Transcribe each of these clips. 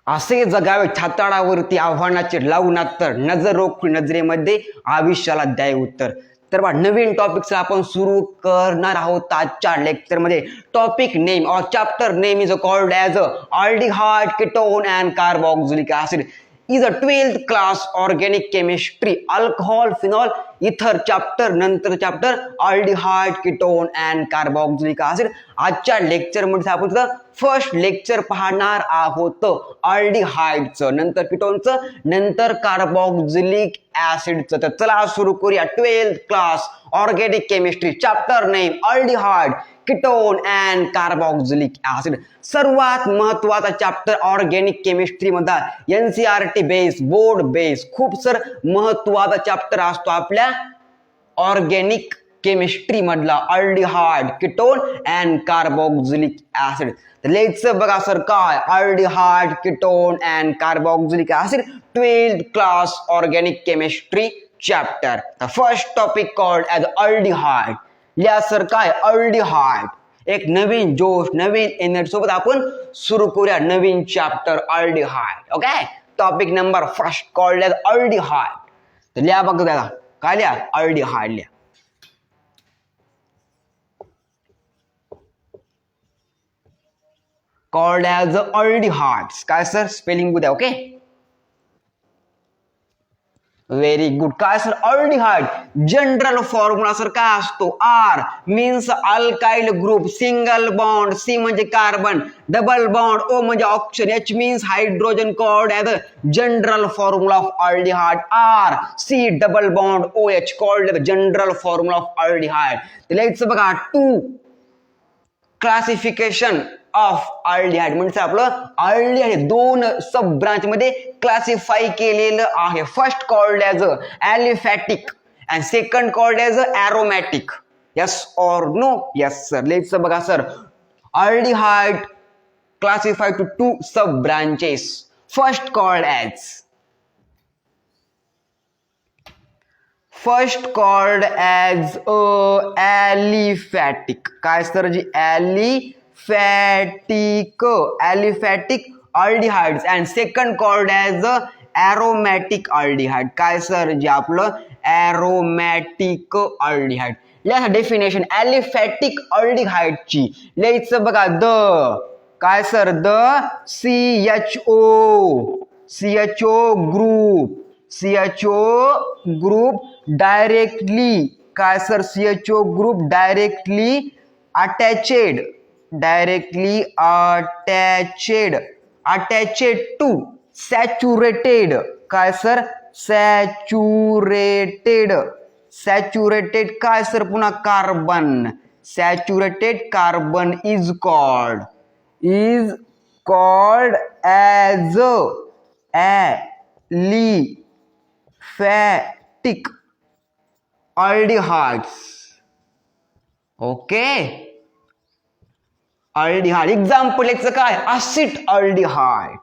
असे जगावे छाताडावरती आव्हानाचे लावून तर नजर रोख नजरेमध्ये आयुष्याला द्याय उत्तर. तर बा नवीन टॉपिकचा आपण सुरू करणार आहोत आजच्या लेक्चरमध्ये. टॉपिक नेम और chapter name is called as aldehyde ketone and carboxylic acid is a 12th class organic chemistry alcohol phenol ether chapter नंतर chapter aldehyde ketone and carboxylic acid. आजच्या लेक्चर मध्ये आपण फर्स्ट लेक्चर पाहणार आहोत अल्डिहाइडचं, नंतर कीटोनचं, नंतर carboxylic ऍसिडचं. तर चला सुरू करूया. 12th class organic chemistry chapter name aldehyde ketone and carboxylic acid. सर्वात महत्वाचा चॅप्टर ऑर्गॅनिक केमिस्ट्री मधला NCERT बेस, बोर्ड बेस, खूप सर महत्वाचा चॅप्टर असतो आपल्या ऑर्गॅनिक केमिस्ट्री मधला aldehyde ketone and carboxylic acid. Let's बघा सर काय aldehyde ketone and carboxylic acid 12th class organic chemistry chapter. The first topic called as aldehyde. या sir काय aldehyde. एक नवीन जोश, नवीन एनर्जी सोबत आपण सुरू करूया नवीन chapter aldehyde. Okay, topic number first called as aldehyde. तर लिहा बघ त्याला काय लिहा अल्डिहाइड लिहा. Called as aldehydes. काय सर स्पेलिंग द्या. Okay, very good. काय sir aldehyde general formula sir काय असतो? R means alkyl group, single bond, C म्हणजे कार्बन, डबल बॉन्ड, ओ म्हणजे oxygen, H means hydrogen. Called as general formula of aldehyde. R C double bond O H called as general formula of aldehyde. Let's बघा to classification of aldehyde म्हणजे आपलं aldehyde दोन सब branch मध्ये classify केलेलं आहे. First called as aliphatic and second called as aromatic. Yes or no? Yes sir. Let's बघा sir aldehyde classified to two sub branches. First called as aliphatic. काय sir ji aliphatic aldehydes and second called as aromatic aldehyde. काय sir जे आपलं aromatic aldehyde. या definition aliphatic अल्डिहाइडची लिहायचं बघा the काय sir the CHO group directly. काय sir CHO group directly attached to saturated. काय सर सॅच्युरेटेड काय सर पुन्हा carbon. Saturated carbon is called as aliphatic aldehydes. Okay, aldehyde example याचं काय acetaldehyde.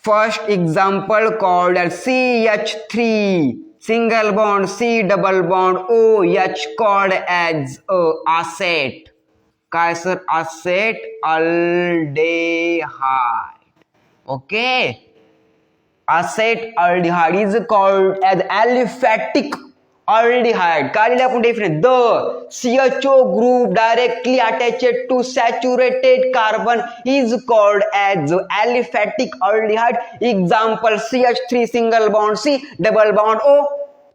First example called CH3 single bond, C double bond, OH called as acet. काय sir acetaldehyde. Okay, acetaldehyde is called as aliphatic aldehyde. काय लिहिले आपण definition the CHO group directly attached to saturated carbon is called as aliphatic aldehyde. Example CH3 single bond, C double bond, O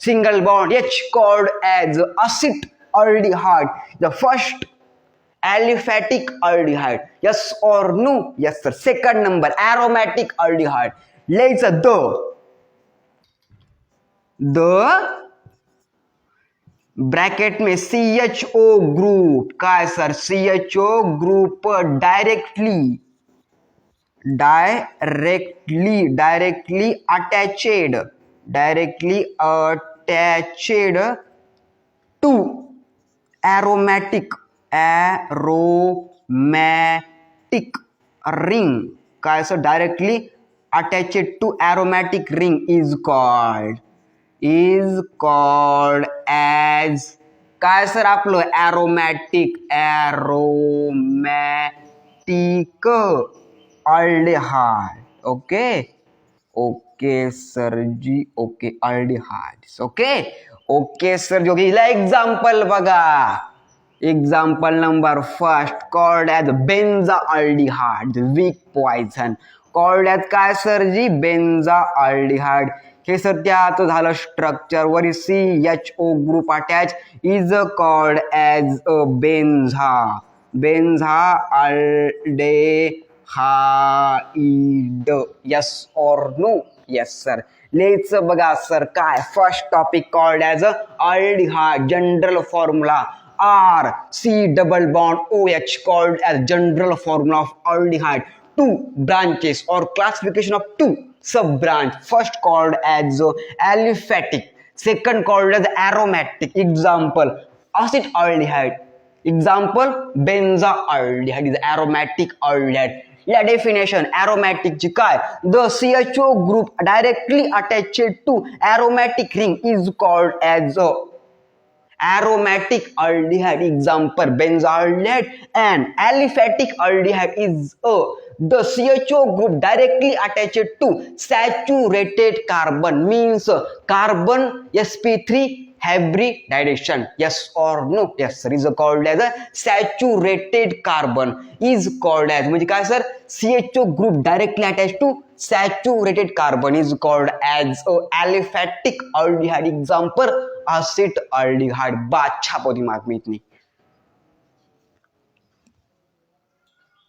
single bond, H called as acetaldehyde. The first aliphatic aldehyde. Yes or no? Yes sir. Second number aromatic aldehyde. लिहायचं the bracket में CHO group. काय sir CHO group directly attached to aromatic ring. काय sir directly attached to aromatic ring is called as काय sir आपलं aromatic aldehyde. Okay sir ji, okay aldehydes. Okay sir ji. हिला example बघा. Example number first called as benzaldehyde, weak poison. Called as काय sir ji? Benzaldehyde. हे sir त्याचं झालं structure. वर CHO group attach is called as a benzaldehyde. Yes or no? Yes sir. लिहायचं बघा sir काय. First topic called as a aldehyde. General formula R C double bond OH called as general formula of aldehyde. Two branches or classification of two sub branch. First called as aliphatic, second called as aromatic. Example acetaldehyde. Example benzaldehyde is aromatic aldehyde. या definition aromatic ची काय? The CHO group directly attached to aromatic ring is called as aromatic aldehyde. Example benzaldehyde. And aliphatic aldehyde is the CHO group directly attached to saturated carbon, means carbon sp3 hybridization. Yes or no? Yes sir. Is called as a saturated carbon. Is called as म्हणजे काय sir? CHO group directly attached to saturated carbon is called as aliphatic aldehyde. Example acetaldehyde. बादशाह दिमाग में इतनी.